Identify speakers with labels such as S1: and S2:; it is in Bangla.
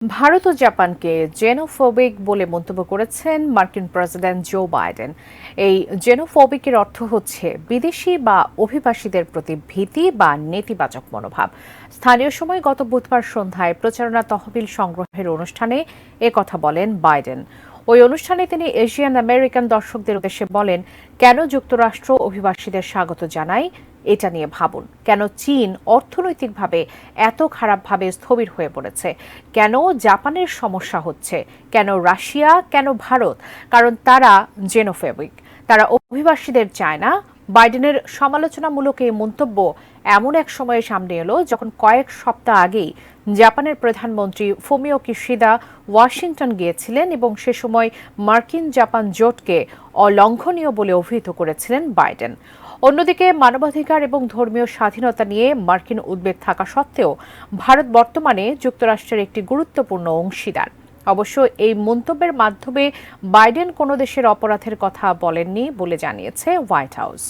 S1: ভারত ও জাপানকে জেনোফোবিক বলে মন্তব্য করেছেন মার্কিন প্রেসিডেন্ট জো বাইডেন। এই জেনোফোবিকের অর্থ হচ্ছে বিদেশি বা অভিবাসীদের প্রতি ভীতি বা নেতিবাচক মনোভাব। স্থানীয় সময় গত বুধবার সন্ধ্যায় প্রচারণা তহবিল সংগ্রহের অনুষ্ঠানে কথা বলেন বাইডেন। ওই অনুষ্ঠানে তিনি এশিয়ান আমেরিকান দর্শকদের উদ্দেশ্যে বলেন, কেন যুক্তরাষ্ট্র অভিবাসীদের স্বাগত জানায় এটা নিয়ে ভাবুন। কেন চীন অর্থনৈতিকভাবে এত খারাপভাবে স্থবির হয়ে পড়েছে, কেন জাপানের সমস্যা হচ্ছে, কেন রাশিয়া, কেন ভারত? কারণ তারা জেনোফোবিক, তারা অভিবাসীদের চায় না। বাইডেনের সমালোচনামূলক এই মন্তব্য এমন এক সময়ে সামনে এলো যখন কয়েক সপ্তাহ আগেই জাপানের প্রধানমন্ত্রী ফুমিও কিশিদা ওয়াশিংটন গিয়েছিলেন এবং সে সময় মার্কিন জাপান জোটকে অলঙ্ঘনীয় বলে অভিহিত করেছিলেন বাইডেন। অন্যদিকে মানবাধিকার এবং ধর্মীয় স্বাধীনতা নিয়ে মার্কিন উদ্বেগ থাকা সত্ত্বেও ভারত বর্তমানে যুক্তরাষ্ট্রের একটি গুরুত্বপূর্ণ অংশীদার। অবশ্য এই মন্তব্যের মাধ্যমে বাইডেন কোনো দেশের অপরাধের কথা বলেননি বলে জানিয়েছে হোয়াইট হাউস।